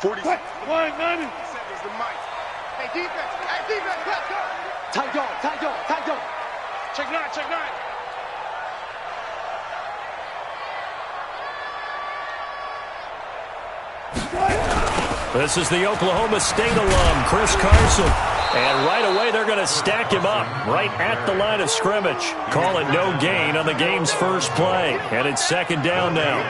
40 seconds. One, 90. Seconds to Mike. Hey, defense. Hey, defense. Let's go. Tight dog, tight dog, tight dog. Check 9, check 9. This is the Oklahoma State alum, Chris Carson. And right away, they're going to stack him up right at the line of scrimmage. Call it no gain on the game's first play. And it's second down now.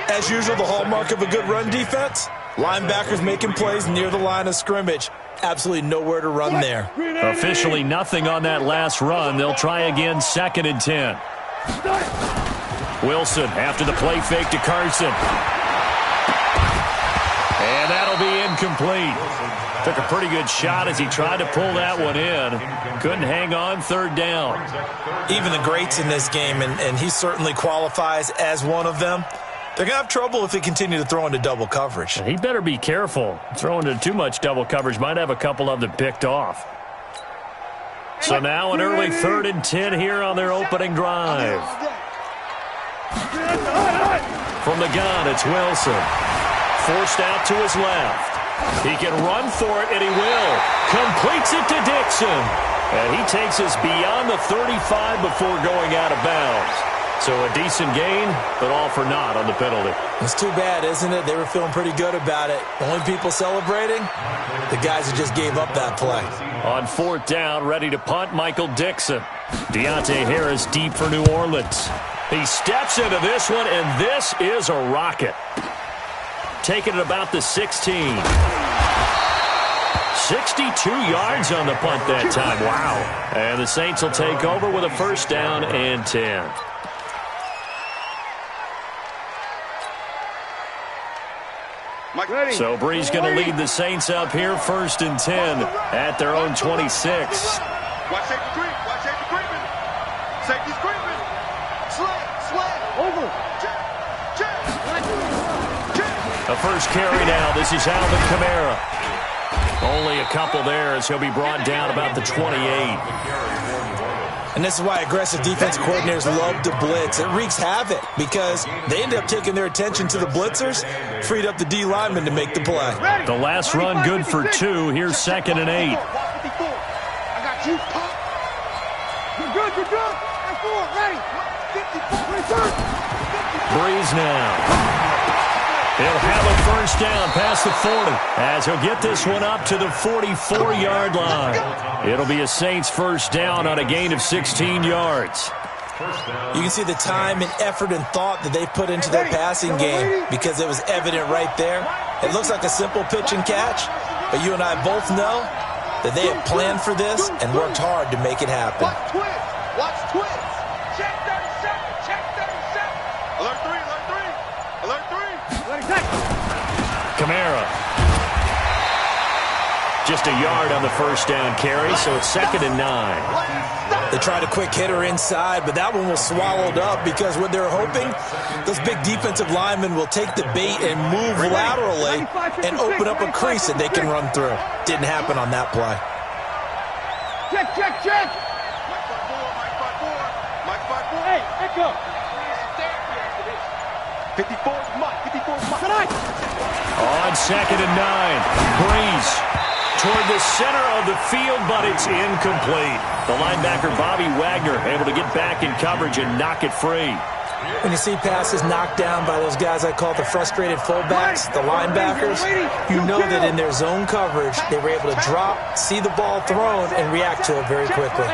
As usual, the hallmark of a good run defense, linebackers making plays near the line of scrimmage. Absolutely nowhere to run there. Officially nothing on that last run. They'll try again, 2nd and 10. Wilson after the play fake to Carson. And that'll be incomplete. Took a pretty good shot as he tried to pull that one in. Couldn't hang on, 3rd down. Even the greats in this game, and he certainly qualifies as one of them, they're going to have trouble if they continue to throw into double coverage. He better be careful. Throwing into too much double coverage might have a couple of them picked off. So now an early 3rd and 10 here on their opening drive. From the gun, it's Wilson. Forced out to his left. He can run for it, and he will. Completes it to Dixon. And he takes us beyond the 35 before going out of bounds. So a decent gain, but all for naught on the penalty. It's too bad, isn't it? They were feeling pretty good about it. The only people celebrating, the guys who just gave up that play. On 4th down, ready to punt, Michael Dixon. Deontay Harris deep for New Orleans. He steps into this one, and this is a rocket. Taking it about the 16. 62 yards on the punt that time. Wow. And the Saints will take over with a 1st down and 10. So Bree's going to lead the Saints up here, 1st and 10 at their own 26. Watch safety creep. Watch safety creeping. Safety's creeping. Sled. Over. The first carry now. This is Alvin Kamara. Only a couple there as he'll be brought down about the 28. And this is why aggressive defense coordinators love to blitz. It wreaks havoc because they end up taking their attention to the blitzers, freed up the D lineman to make the play. The last run good for 2. Here's 2nd and 8. I got you. You're good, you're good. 4, ready. 54, return. Breeze now. He'll have a 1st down past the 40 as he'll get this one up to the 44-yard line. It'll be a Saints 1st down on a gain of 16 yards. You can see the time and effort and thought that they put into their passing game because it was evident right there. It looks like a simple pitch and catch, but you and I both know that they have planned for this and worked hard to make it happen. Watch twins. Watch twins. Check 37. Check 37. Alert 3. Alert 3. Alert 3. Kamara. Just a yard on the 1st down carry, so it's 2nd and 9. They tried a quick hitter inside, but that one was swallowed up because what they're hoping, those big defensive linemen will take the bait and move laterally and open up a crease that they can run through. Didn't happen on that play. Check. Mike 5-4. Hey, echo. 54's Mike. 54's Mike. On 2nd and 9. Breeze toward the center of the field, but it's incomplete. The linebacker, Bobby Wagner, able to get back in coverage and knock it free. When you see passes knocked down by those guys I call the frustrated fullbacks, the linebackers, you know that in their zone coverage, they were able to drop, see the ball thrown, and react to it very quickly.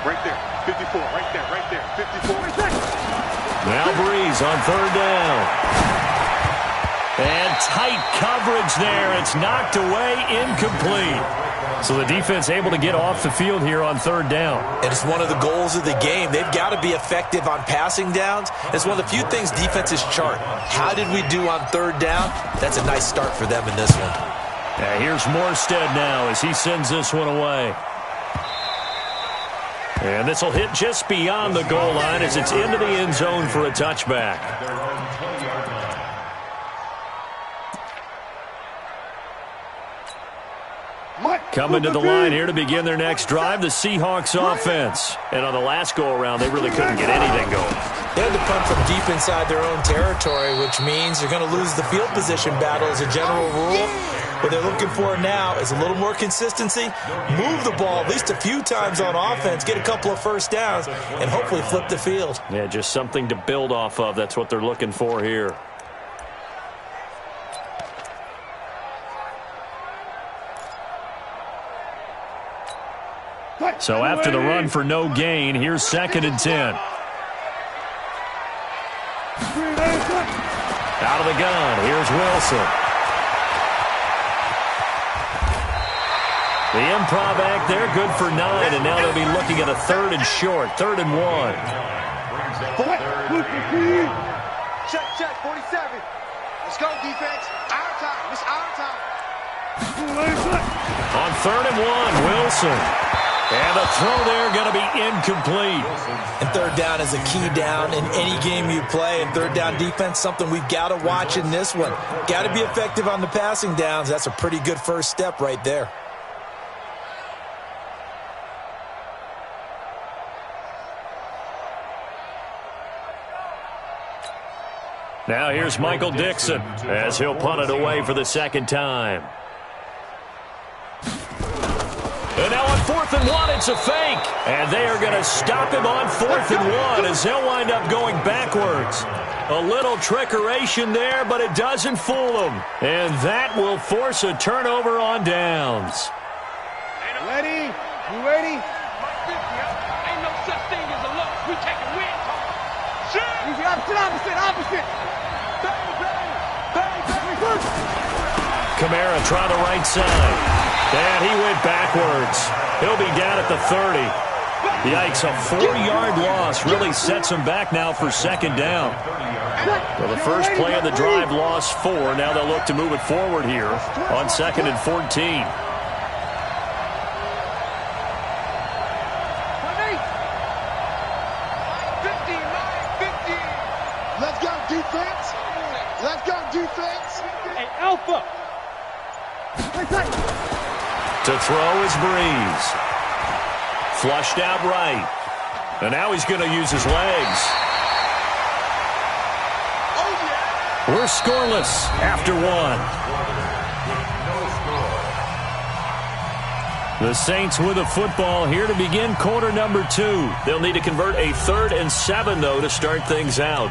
Right there. 54. Right there. 54. Now Breeze on 3rd down. And tight coverage there. It's knocked away, incomplete. So the defense able to get off the field here on 3rd down. And it's one of the goals of the game. They've got to be effective on passing downs. It's one of the few things defenses chart. How did we do on 3rd down? That's a nice start for them in this one. Here's Morstead now as he sends this one away. And this will hit just beyond the goal line as it's into the end zone for a touchback. Coming to the line here to begin their next drive, the Seahawks offense. And on the last go-around, they really couldn't get anything going. They had to punt from deep inside their own territory, which means you're going to lose the field position battle as a general rule. What they're looking for now is a little more consistency, move the ball at least a few times on offense, get a couple of first downs, and hopefully flip the field. Yeah, just something to build off of. That's what they're looking for here. So after the run for no gain, here's 2nd and 10. Out of the gun, here's Wilson. The improv act there, good for 9, and now they'll be looking at a 3rd and short, 3rd and 1. Check, 47. Let's go, defense. Our time. It's our time. On 3rd and 1, Wilson. And the throw there going to be incomplete. And 3rd down is a key down in any game you play. And 3rd down defense, something we've got to watch in this one. Got to be effective on the passing downs. That's a pretty good first step right there. Now here's Michael Dixon as he'll punt it away for the 2nd time. And now on 4th and 1, it's a fake. And they are going to stop him on 4th and 1 as they'll wind up going backwards. A little trickeration there, but it doesn't fool them. And that will force a turnover on downs. Ready? You ready? Ain't no such thing as a loss. We taking wins home. Easy, opposite. Kamara trying the right side. And he went backwards. He'll be down at the 30. Yikes, a 4-yard loss really sets him back now for 2nd down. Well, the first play of the drive lost 4. Now they'll look to move it forward here on 2nd and 14. Let's go, defense. Let's go, defense. Hey, Alpha. To throw is Breeze. Flushed out right. And now he's going to use his legs. We're scoreless after 1. The Saints with a football here to begin quarter number 2. They'll need to convert a 3rd and 7, though, to start things out.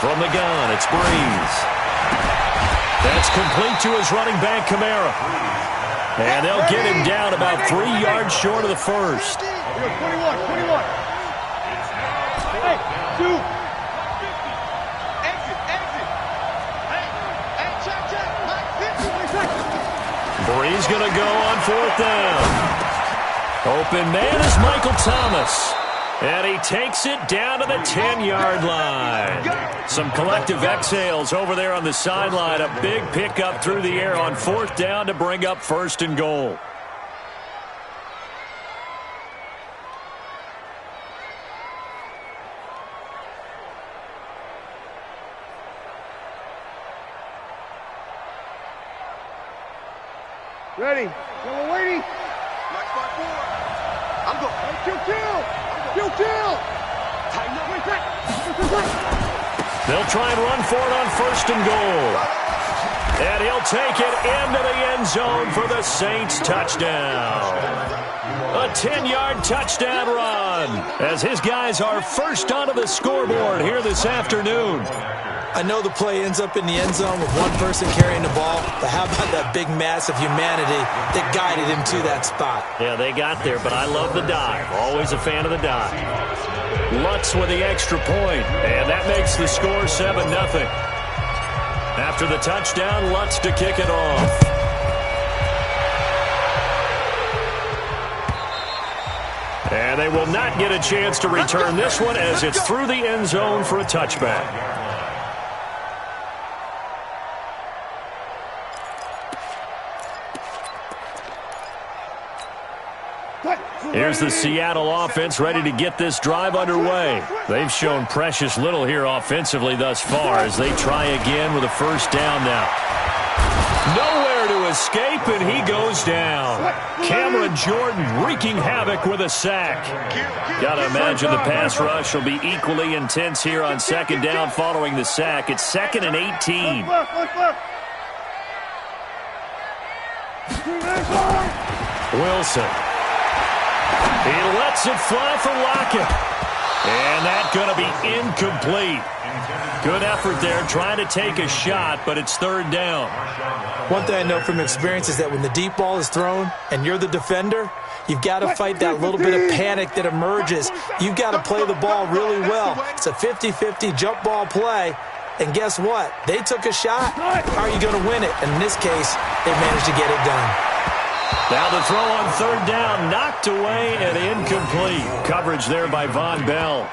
From the gun, it's Breeze. That's complete to his running back, Kamara. And they'll get him down about 3 yards short of the first. 21. Hey, 2. Exit. Hey, check. Mike, 50. Breeze going to go on 4th down. Open man is Michael Thomas. And he takes it down to the 10-yard line. Some collective exhales over there on the sideline. A big pickup through the air on 4th down to bring up 1st and goal. Ready? Yellow lady. Max 5-4. I'm going. Kill. Tighten up. They'll try and run for it on 1st and goal. And he'll take it into the end zone for the Saints touchdown. A 10-yard touchdown run as his guys are first onto the scoreboard here this afternoon. I know the play ends up in the end zone with one person carrying the ball, but how about that big mass of humanity that guided him to that spot? Yeah, they got there, but I love the dive. Always a fan of the dive. Lutz with the extra point, and that makes the score 7-0. After the touchdown, Lutz to kick it off. And they will not get a chance to return this one as it's through the end zone for a touchback. Here's the Seattle offense ready to get this drive underway. They've shown precious little here offensively thus far as they try again with a first down now. Nowhere to escape, and he goes down. Cameron Jordan wreaking havoc with a sack. Got to imagine the pass rush will be equally intense here on second down following the sack. It's 2nd and 18. Wilson. He lets it fly for Lockett. And that's going to be incomplete. Good effort there trying to take a shot, but it's third down. One thing I know from experience is that when the deep ball is thrown and you're the defender, you've got to fight that little bit of panic that emerges. You've got to play the ball really well. It's a 50-50 jump ball play. And guess what? They took a shot. How are you going to win it? And in this case, they managed to get it done. Now the throw on third down, knocked away and incomplete. Coverage there by Von Bell.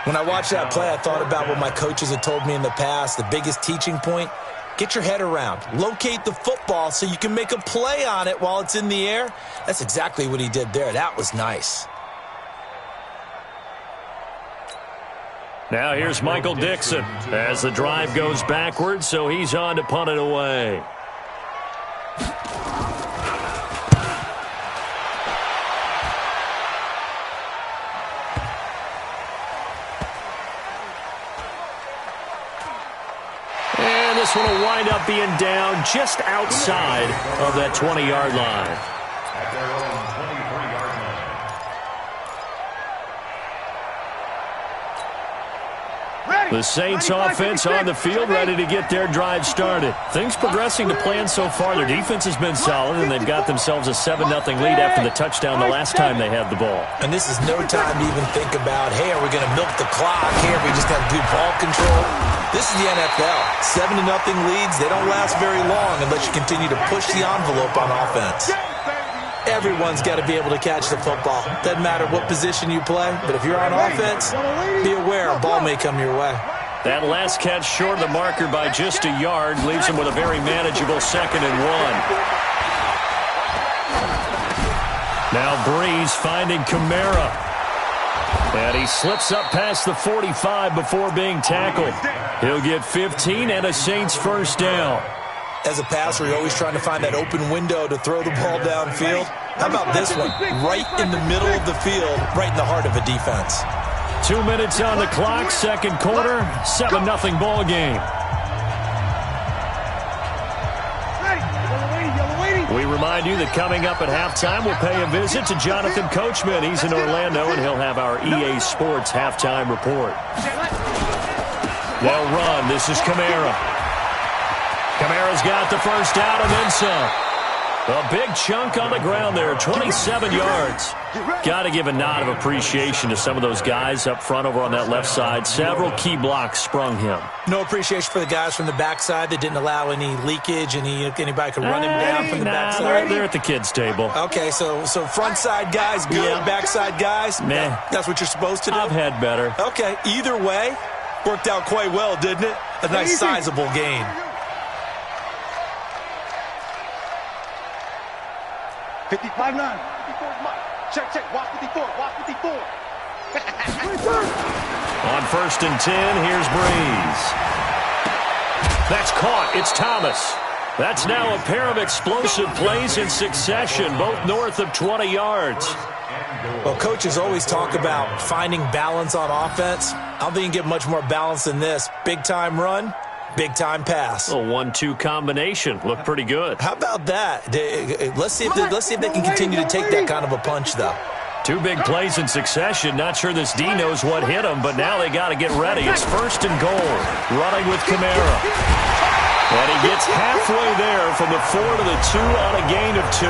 When I watched that play, I thought about what my coaches had told me in the past. The biggest teaching point, get your head around. Locate the football so you can make a play on it while it's in the air. That's exactly what he did there. That was nice. Now here's Michael Dixon as the drive goes backwards, so he's on to punt it away. This one will wind up being down just outside of that 20-yard line. At their own 23-yard line. The Saints offense on the field ready to get their drive started. Things progressing to plan so far. Their defense has been solid, and they've got themselves a 7-0 lead after the touchdown the last time they had the ball. And this is no time to even think about, hey, are we going to milk the clock? Hey, are we just going to do ball control? This is the NFL. 7-0 leads, they don't last very long unless you continue to push the envelope on offense. Everyone's got to be able to catch the football. Doesn't matter what position you play, but if you're on offense, be aware a ball may come your way. That last catch short of the marker by just a yard leaves him with a very manageable 2nd and 1. Now Breeze finding Kamara. And he slips up past the 45 before being tackled. He'll get 15 and a Saints first down. As a passer, you're always trying to find that open window to throw the ball downfield. How about this one? Right in the middle of the field, right in the heart of a defense. 2 minutes on the clock, second quarter, 7-0 ball game. We remind you that coming up at halftime, we'll pay a visit to Jonathan Coachman. He's in Orlando, and he'll have our EA Sports halftime report. They'll run. This is Kamara. Kamara's got the first down and then some. A big chunk on the ground there, 27 yards. Got to give a nod of appreciation to some of those guys up front over on that left side. Several key blocks sprung him. No appreciation for the guys from the backside that didn't allow any leakage, anybody could run him down from the backside. They're at the kids' table. Okay, so front side guys good, yeah. Backside guys, nah. That's what you're supposed to do? I've had better. Okay, either way, worked out quite well, didn't it? A nice sizable gain. Check. Watch 54. On 1st and 10, here's Breeze. That's caught. It's Thomas. That's now a pair of explosive plays in succession, both north of 20 yards. Well, coaches always talk about finding balance on offense. I don't think you can get much more balance than this. Big-time run, big-time pass. A 1-2 combination. Looked pretty good. How about that? Let's see if they can continue to take that kind of a punch, though. 2 big plays in succession. Not sure this D knows what hit him, but now they got to get ready. It's 1st and goal. Running with Kamara. And he gets halfway there from the 4 to the 2 on a gain of 2.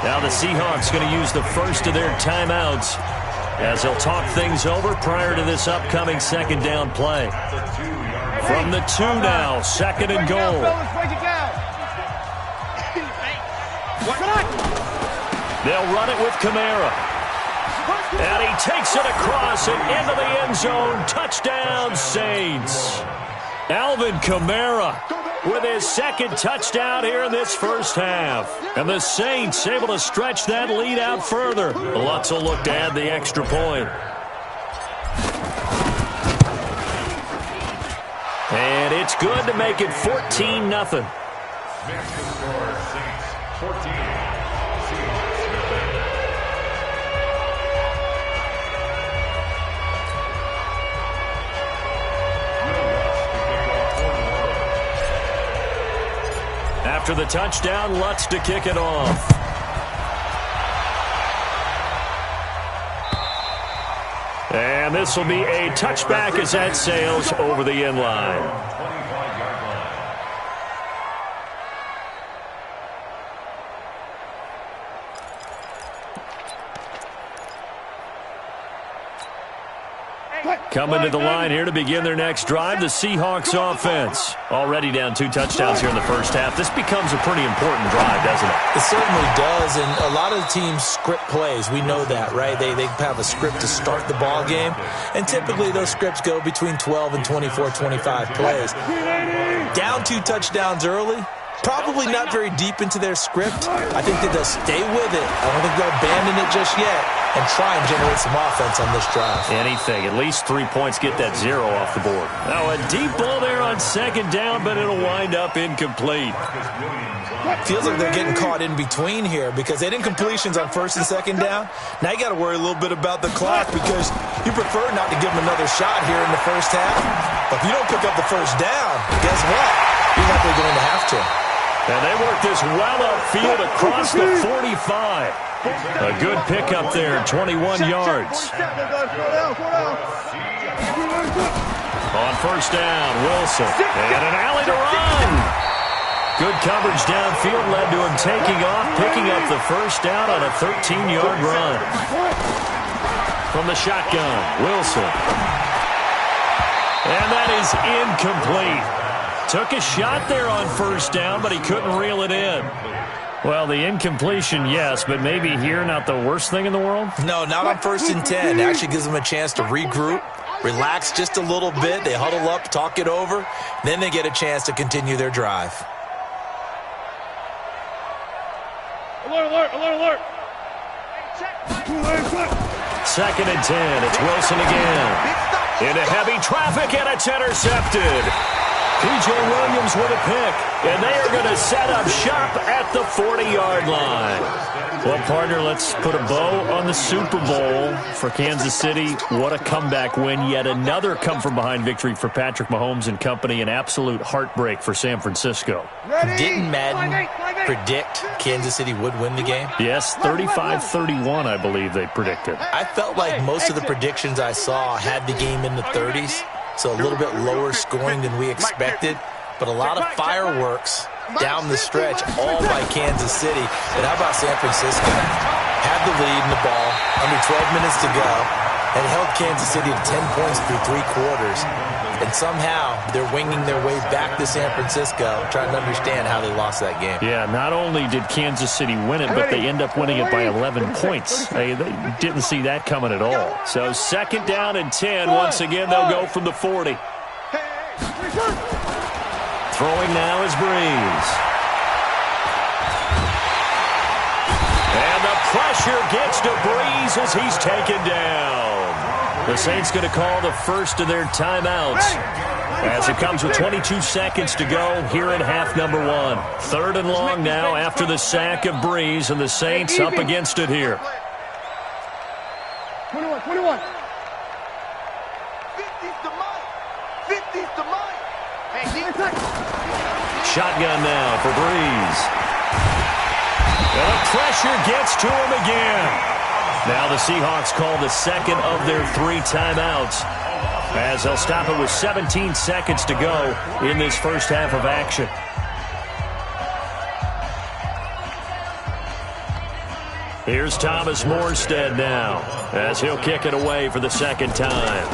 Now the Seahawks going to use the first of their timeouts as they'll talk things over prior to this upcoming second down play. From the 2 now, second and goal. They'll run it with Kamara. And he takes it across and into the end zone. Touchdown, Saints. Alvin Kamara with his second touchdown here in this first half. And the Saints able to stretch that lead out further. Lutz will look to add the extra point. And it's good to make it 14-0. After the touchdown, Lutz to kick it off. And this will be a touchback as that sails over the end line. Coming to the line here to begin their next drive, the Seahawks offense. Already down 2 touchdowns here in the first half. This becomes a pretty important drive, doesn't it? It certainly does, and a lot of the teams script plays. We know that, right? They have a script to start the ball game, and typically those scripts go between 12 and 24, 25 plays. Down 2 touchdowns early, probably not very deep into their script. I think that they'll stay with it. I don't think they'll abandon it just yet and try and generate some offense on this drive. Anything. At least 3 points get that 0 off the board. Now a deep ball there on second down, but it'll wind up incomplete. Feels like they're getting caught in between here because they didn't completions on first and second down. Now you got to worry a little bit about the clock because you prefer not to give them another shot here in the first half. But if you don't pick up the first down, guess what? You're likely going to have to. And they work this well upfield across the 45. A good pickup there, 21 yards. On first down, Wilson. And an alley to run. Good coverage downfield led to him taking off, picking up the first down on a 13-yard run. From the shotgun, Wilson. And that is incomplete. Took a shot there on first down, but he couldn't reel it in. Well, the incompletion, yes, but maybe here not the worst thing in the world? No, not on first and 10. It actually gives them a chance to regroup, relax just a little bit. They huddle up, talk it over. Then they get a chance to continue their drive. Alert, alert, alert, alert. Second and 10. It's Wilson again. Into heavy traffic, and it's intercepted. P.J. Williams with a pick, and they are going to set up shop at the 40-yard line. Well, partner, let's put a bow on the Super Bowl for Kansas City. What a comeback win. Yet another come-from-behind victory for Patrick Mahomes and company. An absolute heartbreak for San Francisco. Didn't Madden predict Kansas City would win the game? Yes, 35-31, I believe they predicted. I felt like most of the predictions I saw had the game in the 30s. So a little bit lower scoring than we expected, but a lot of fireworks down the stretch, all by Kansas City. And how about San Francisco? Had the lead in the ball, under 12 minutes to go, and held Kansas City to 10 points through 3 quarters. And somehow they're winging their way back to San Francisco, trying to understand how they lost that game. Yeah, not only did Kansas City win it, but they end up winning it by 11 points. They didn't see that coming at all. So second down and 10. Once again, they'll go from the 40. Throwing now is Breeze. And the pressure gets to Breeze as he's taken down. The Saints going to call the first of their timeouts as it comes with 22 seconds to go here in half number 1. Third and long now after the sack of Breeze, and the Saints up against it here. 21, 21. 50's the money. 50's the money. Shotgun now for Breeze. And the pressure gets to him again. Now the Seahawks call the second of their 3 timeouts as they'll stop it with 17 seconds to go in this first half of action. Here's Thomas Morstead now as he'll kick it away for the second time.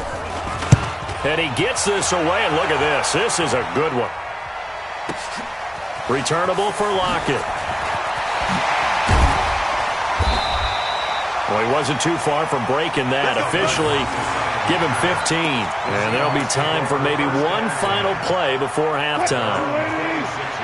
And he gets this away, and look at this. This is a good one. Returnable for Lockett. Well, he wasn't too far from breaking that. Officially, give him 15. And there'll be time for maybe one final play before halftime.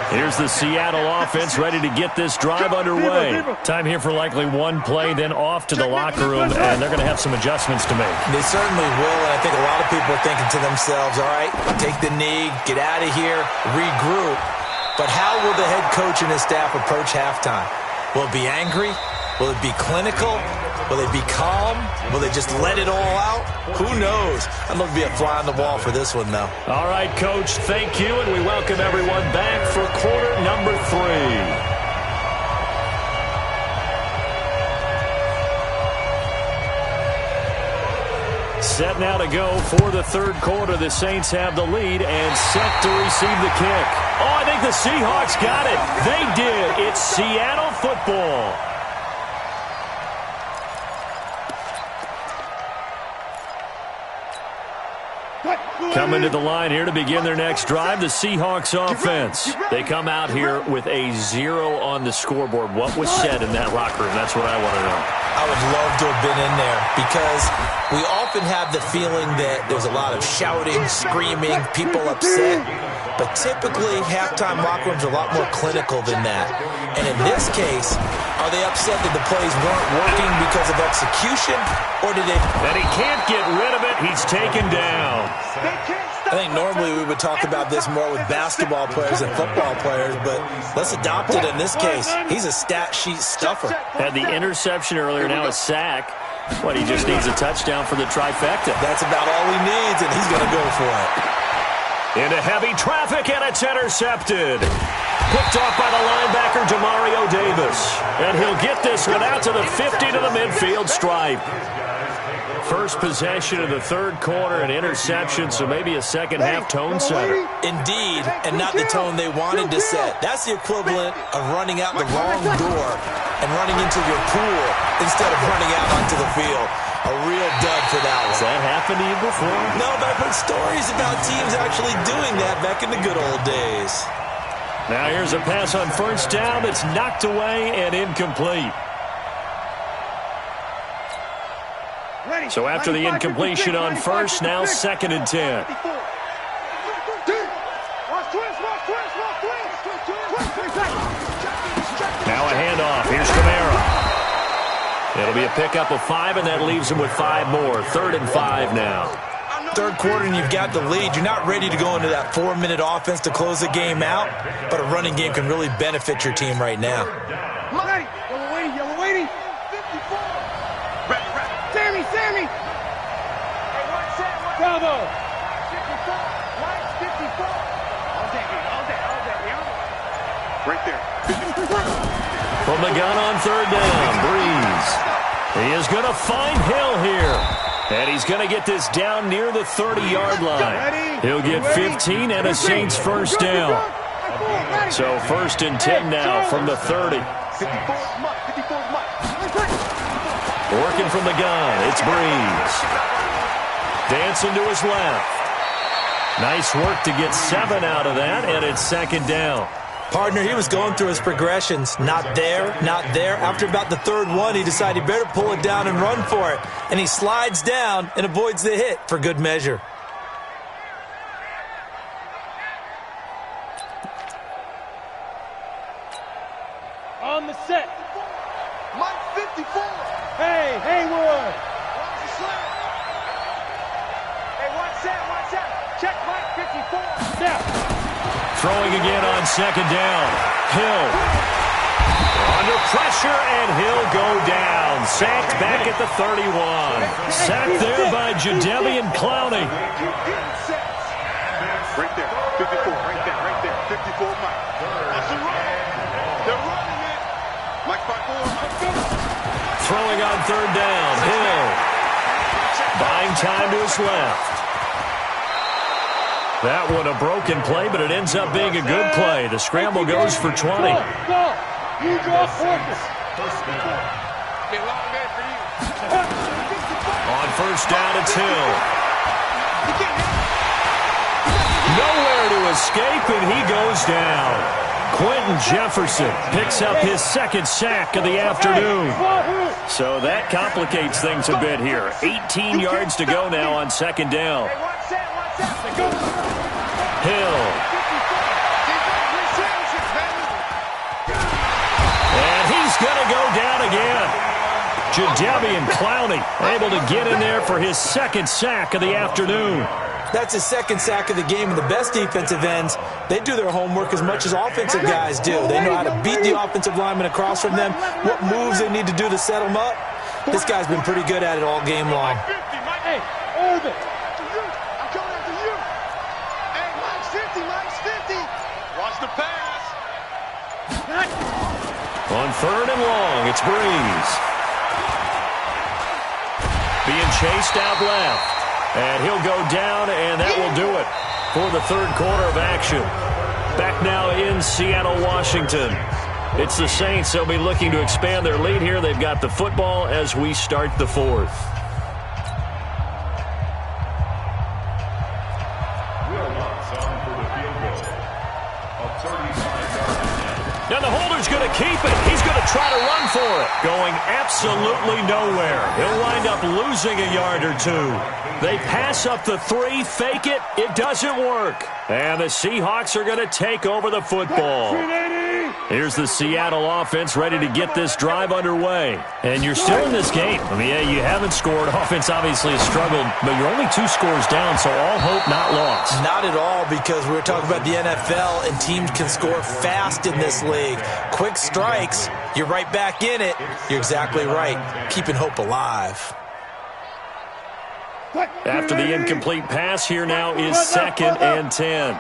Here's the Seattle offense ready to get this drive underway. Time here for likely one play, then off to the locker room, and they're going to have some adjustments to make. They certainly will, and I think a lot of people are thinking to themselves, all right, take the knee, get out of here, regroup. But how will the head coach and his staff approach halftime? Will it be angry? Will it be clinical? Will they be calm? Will they just let it all out? Who knows? I'd love to be a fly on the wall for this one, though. All right, Coach, thank you, and we welcome everyone back for quarter number 3. Set now to go for the third quarter. The Saints have the lead and set to receive the kick. Oh, I think the Seahawks got it. They did. It's Seattle football. Coming to the line here to begin their next drive, the Seahawks offense. They come out here with a 0 on the scoreboard. What was said in that locker room? That's what I want to know. I would love to have been in there because we often have the feeling that there's a lot of shouting, screaming, people upset. But typically, halftime locker rooms are a lot more clinical than that. And in this case, are they upset that the plays weren't working because of execution? Or did they... And he can't get rid of it. He's taken down. I think normally we would talk about this more with basketball players and football players, but let's adopt it in this case. He's a stat sheet stuffer. Had the interception earlier, now a sack. He just needs a touchdown for the trifecta. That's about all he needs, and he's going to go for it. Into heavy traffic, and it's intercepted. Picked off by the linebacker, Demario Davis. And he'll get this one out to the 50 to the midfield stripe. First possession of the third quarter, an interception, so maybe a second-half tone setter. Indeed, and not the tone they wanted to set. That's the equivalent of running out the wrong door and running into your pool instead of running out onto the field. A real dud for that one. Has that happened to you before? No, but I've heard stories about teams actually doing that back in the good old days. Now here's a pass on first down that's knocked away and incomplete. So after the incompletion on first, now 2nd and 10. Now a handoff. Here's Kamara. It'll be a pickup of 5, and that leaves him with 5 more. 3rd and 5 now. Third quarter, and you've got the lead. You're not ready to go into that 4-minute offense to close the game out, but a running game can really benefit your team right now. Yellow waiting. Sammy! Bravo! 54! Lights 54! All day. Right there. From the gun on 3rd down, Breeze. He is going to find Hill here. And he's going to get this down near the 30-yard line. He'll get 15 and a Saints first down. So 1st and 10 now from the 30. 54's Mike. Working from the gun, it's Breeze. Dancing to his left. Nice work to get 7 out of that, and it's 2nd down. Partner, he was going through his progressions. Not there. After about the 3rd one, he decided he better pull it down and run for it. And he slides down and avoids the hit for good measure. On the set. Mike 54. Hey, Haywood. Hey, watch that. Check Mike 54. Now. Throwing again on 2nd down. Hill. Under pressure, and he'll go down. Sacked back at the 31. Sacked there by Jadeveon Clowney. Right there. 54. Right there. 54 Mike. That's a run. They're running it. Mike 54. Throwing on 3rd down. Hill. Buying time to his left. That one a broken play, but it ends up being a good play. The scramble goes for 20. Go. You draw focus. On 1st down, it's Hill. escape, and he goes down. Quentin Jefferson picks up his second sack of the afternoon. So that complicates things a bit here. 18 yards to go now on second down. Hill. And he's going to go down again. Jadeveon Clowney able to get in there for his second sack of the afternoon. That's his second sack of the game, and the best defensive ends, they do their homework as much as offensive guys do. They know how to beat the offensive lineman across from them, what moves they need to do to set them up. This guy's been pretty good at it all game long. Hey, Irvin. I'm coming after you. Hey, Mike's 50, Mike's 50. Watch the pass. On third and long, it's Breeze. Being chased out left. And he'll go down, and that will do it for the third quarter of action. Back now in Seattle, Washington. It's the Saints. They'll be looking to expand their lead here. They've got the football as we start the fourth. Now the holder's going to keep it. He's going to try to run for it. Going absolutely nowhere. He'll wind up losing a yard or two. They pass up the 3, fake it. It doesn't work. And the Seahawks are going to take over the football. Here's the Seattle offense ready to get this drive underway. And you're still in this game. I mean, yeah, you haven't scored. Offense obviously has struggled, but you're only 2 scores down, so all hope not lost. Not at all, because we're talking about the NFL, and teams can score fast in this league. Quick strikes, you're right back in it. You're exactly right. Keeping hope alive. After the incomplete pass, here now is 2nd and 10.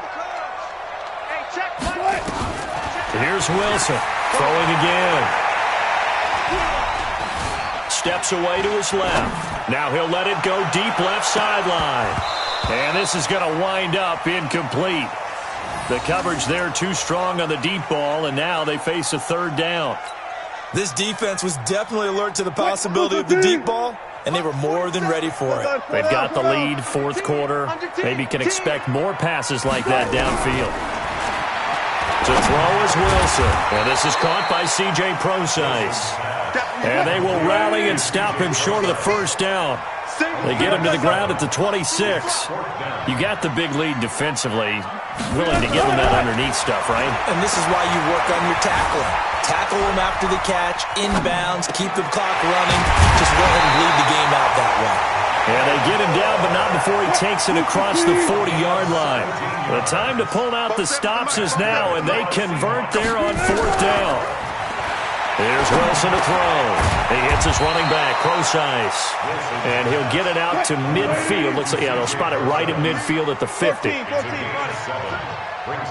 Here's Wilson, throwing again. Steps away to his left. Now he'll let it go deep left sideline. And this is going to wind up incomplete. The coverage there too strong on the deep ball, and now they face a third down. This defense was definitely alert to the possibility of the deep ball, and they were more than ready for it. They've got the lead, fourth quarter. Maybe can expect more passes like that downfield. To throw is Wilson. And this is caught by C.J. Procise. And they will rally and stop him short of the first down. They get him to the ground at the 26. You got the big lead defensively. Willing to give him that underneath stuff, right? And this is why you work on your tackling. Tackle him after the catch, inbounds, keep the clock running. Just go ahead and bleed the game out that way. And they get him down, but not before he takes it across the 40-yard line. The time to pull out the stops is now, and they convert there on fourth down. Here's Wilson to throw. He hits his running back, Procise. And he'll get it out to midfield. Looks like, yeah, they'll spot it right at midfield at the 50. Brings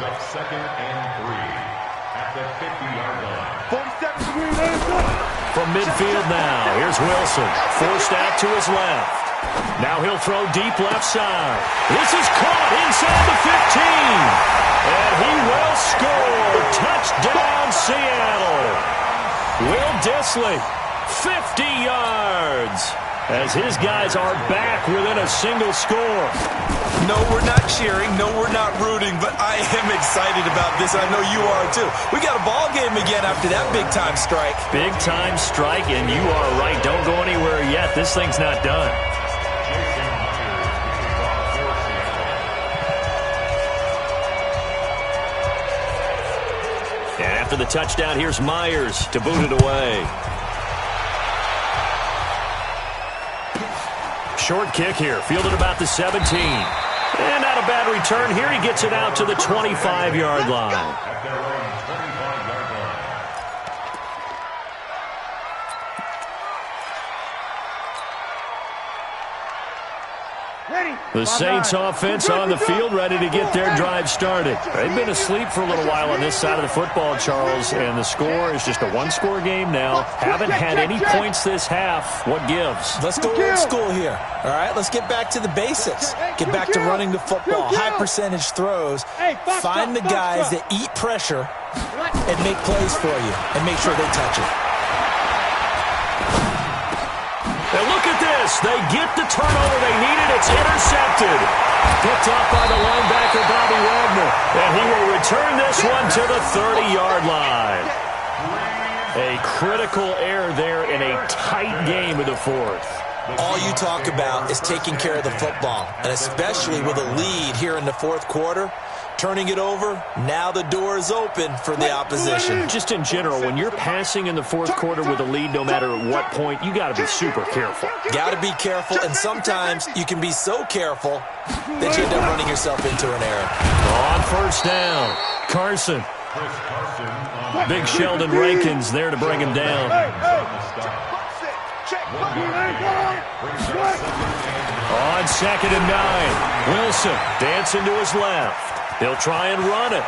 up 2nd and 3 at the 50-yard line. From midfield now, here's Wilson. Forced out to his left. Now he'll throw deep left side. This is caught inside the 15. And he will score. Touchdown, Seattle. Will Dissly, 50 yards, as his guys are back within a single score. No, we're not cheering. No, we're not rooting, but I am excited about this. I know you are, too. We got a ball game again after that big-time strike. Big-time strike, and you are right. Don't go anywhere yet. This thing's not done. After the touchdown, here's Myers to boot it away. Short kick here, fielded about the 17. And not a bad return here. He gets it out to the 25-yard line. The Saints offense on the field, ready to get their drive started. They've been asleep for a little while on this side of the football, Charles, and the score is just a one-score game now. Haven't had any points this half. What gives? Let's go old school here. All right, let's get back to the basics. Get back to running the football, high-percentage throws. Find the guys that eat pressure and make plays for you and make sure they touch it. And look at this. They get the turnover they needed. It's intercepted. picked up by the linebacker, Bobby Wagner. And he will return this one to the 30-yard line. A critical error there in a tight game of the fourth. All you talk about is taking care of the football, and especially with a lead here in the fourth quarter, turning it over, now the door is open for the opposition. Just in general, when you're passing in the fourth quarter with a lead, no matter at what point, you got to be super careful. Got to be careful, and sometimes you can be so careful that you end up running yourself into an error. On first down, Carson. Big Sheldon Rankins there to bring him down. On 2nd and 9, Wilson dancing to his left. He'll try and run it.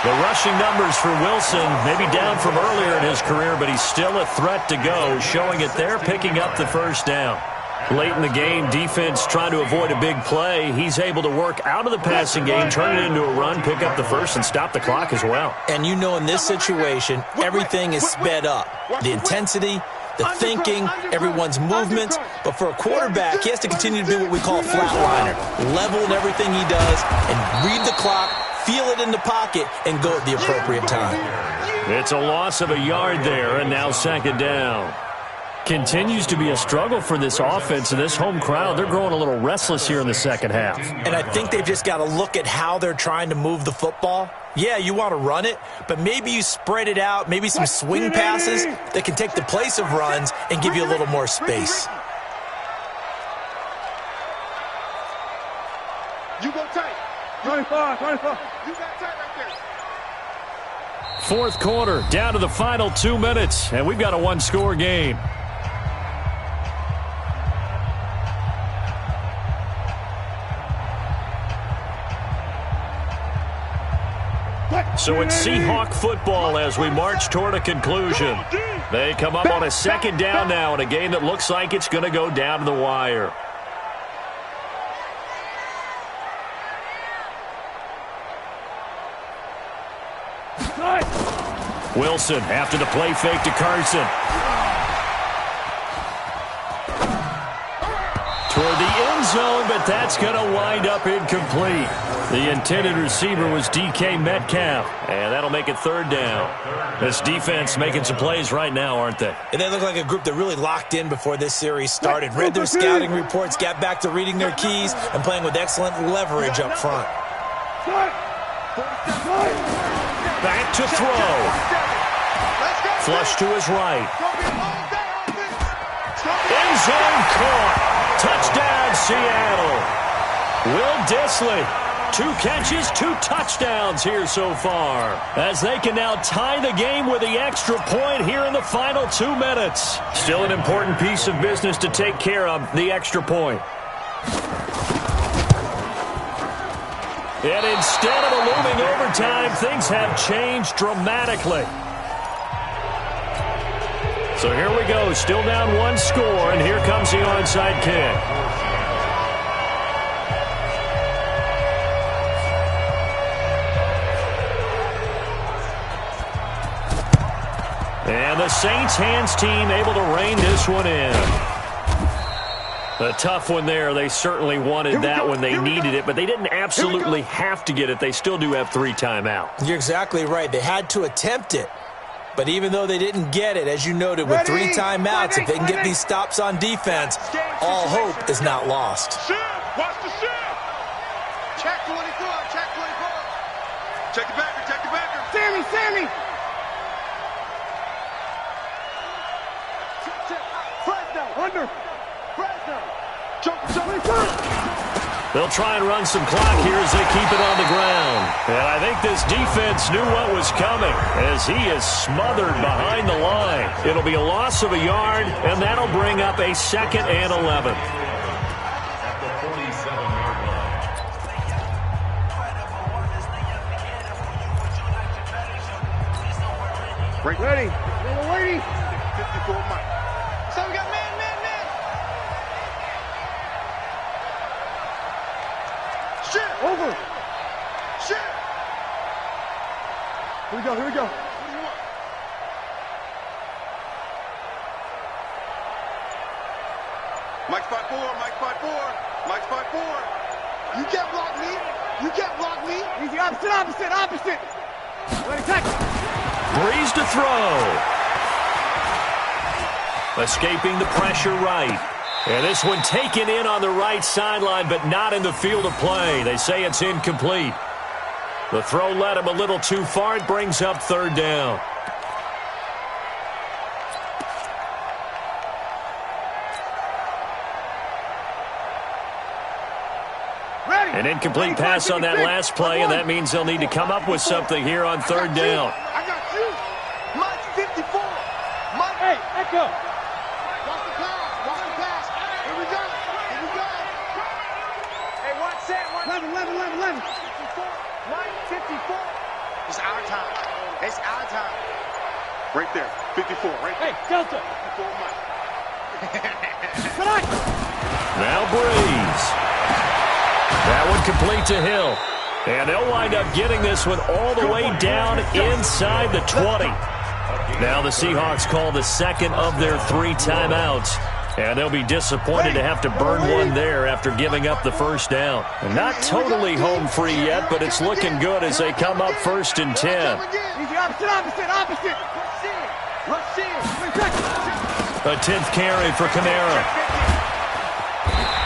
The rushing numbers for Wilson maybe down from earlier in his career, but he's still a threat to go, showing it there, picking up the first down. Late in the game, defense trying to avoid a big play. He's able to work out of the passing game, turn it into a run, pick up the first, and stop the clock as well. And you know in this situation, everything is sped up. The intensity, the thinking, everyone's movements. But for a quarterback, he has to continue to be what we call a flatliner. Level in everything he does and read the clock, feel it in the pocket, and go at the appropriate time. It's a loss of a yard there, and now 2nd down. Continues to be a struggle for this offense and this home crowd. They're growing a little restless here in the second half. And I think they've just got to look at how they're trying to move the football. Yeah, you want to run it, but maybe you spread it out, maybe some swing passes that can take the place of runs and give you a little more space. You go tight. 25. You got tight right there. Fourth quarter, down to the final 2 minutes, and we've got a one-score game. So it's Seahawk football as we march toward a conclusion. They come up on a 2nd down now in a game that looks like it's going to go down to the wire. Wilson after the play fake to Carson. Toward the end zone, but that's going to wind up incomplete. The intended receiver was DK Metcalf, and that'll make it 3rd down. This defense making some plays right now, aren't they? And they look like a group that really locked in before this series started. Read their scouting reports, got back to reading their keys, and playing with excellent leverage up front. Back to throw. Flush to his right. End zone caught. Touchdown, Seattle. Will Dissly, 2 catches, 2 touchdowns here so far, as they can now tie the game with the extra point here in the final 2 minutes. Still an important piece of business to take care of, the extra point. And instead of a looming overtime, things have changed dramatically. So here we go, still down 1 score, and here comes the onside kick. And the Saints hands team able to rein this one in. A tough one there. They certainly wanted that when they needed it, but they didn't absolutely have to get it. They still do have 3 timeouts. You're exactly right. They had to attempt it. But even though they didn't get it, as you noted, with 3 timeouts, if they can get these stops on defense, all hope is not lost. Watch the shift. Check 24. Check the backer. Sammy. Under. They'll try and run some clock here as they keep it on the ground. And I think this defense knew what was coming as he is smothered behind the line. It'll be a loss of a yard, and that'll bring up a 2nd and 11. At the 47-yard line. Ready. Waiting. 54 Mike. So we got man. Shit. Over. Shit. Here we go. What do you want? Mike spot 4. You can't block me. You can't block me. Easy, opposite. Ready, tackle. Breeze to throw. Escaping the pressure right. And this one taken in on the right sideline, but not in the field of play. They say it's incomplete. The throw led him a little too far. It brings up third down. An incomplete pass on that last play, and that means they'll need to come up with something here on third down. I got you. Mike 54. Mike. Hey, echo. Watch the pass. Here we go. Hey, one set. 11. Mike 54. It's our time. Right there. 54. Right there. Hey, Delta. 54 Mike. Select. Now Breeze. That one complete to Hill. And they'll wind up getting this one all the way down inside the 20. Now the Seahawks call the second of their 3 timeouts. And they'll be disappointed to have to burn one there after giving up the first down. And not totally home free yet, but it's looking good as they come up 1st and 10. Easy, opposite. Rush in. A 10th carry for Kamara.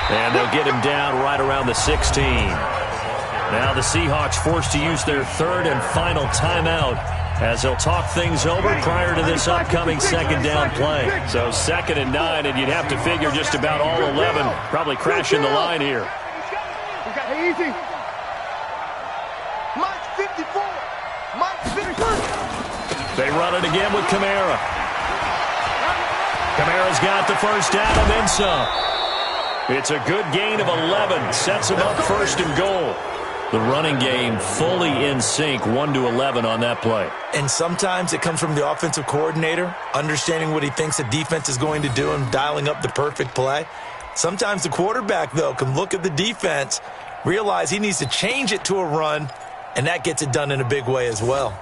And they'll get him down right around the 16. Now the Seahawks forced to use their 3rd and final timeout as they'll talk things over prior to this upcoming second down play. So 2nd and 9, and you'd have to figure just about all 11 probably crashing the line here. Hey, easy. Mike 54. Mike 54. They run it again with Kamara. Kamara's got the first down and then some. It's a good gain of 11. Sets him up 1st and goal. The running game fully in sync, 1-11 on that play. And sometimes it comes from the offensive coordinator, understanding what he thinks the defense is going to do and dialing up the perfect play. Sometimes the quarterback, though, can look at the defense, realize he needs to change it to a run, and that gets it done in a big way as well.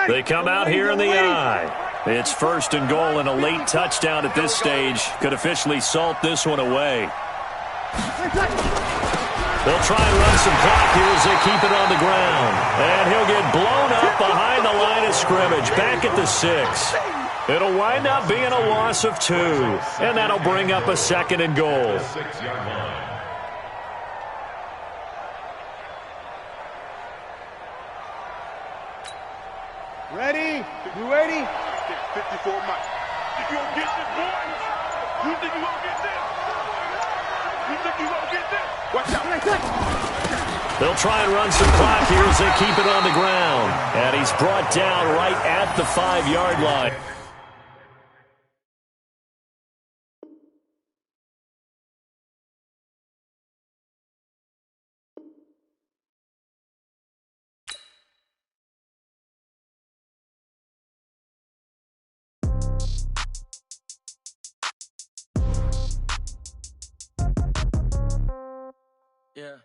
They come out here in the eye. It's 1st and goal, and a late touchdown at this stage could officially salt this one away. They'll try and run some clock here as they keep it on the ground. And he'll get blown up behind the line of scrimmage, back at the 6. It'll wind up being a loss of 2, and that'll bring up a 2nd and goal. 6-yard line. Ready? You ready? 54 Mike. You gonna get this, boy? You think you gonna get this? Watch out. They'll try and run some clock here as they keep it on the ground. And he's brought down right at the 5-yard line. Yeah.